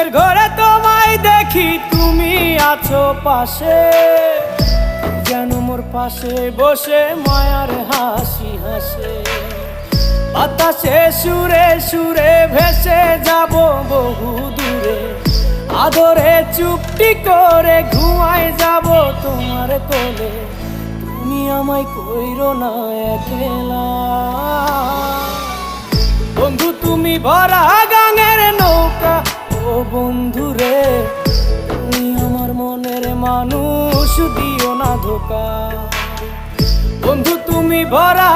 স্বপ্নের ঘরে তোমায় দেখি তুমি আছো পাশে, যেন মোর পাশে বসে মায়ার হাসি হাসে। বাতাসে সুরে সুরে ভেসে যাব বহু দূরে, আদরে চুপটি করে ঘুমায় যাব তোমার কোলে। তুমি আমায় কইরো না একলা বন্ধু, তুমি ভরা গাঙের নৌকা। ও বন্ধু রে, তুমি আমার মনের মানুষ, দিও না ধোকা। বন্ধু তুমি ভরা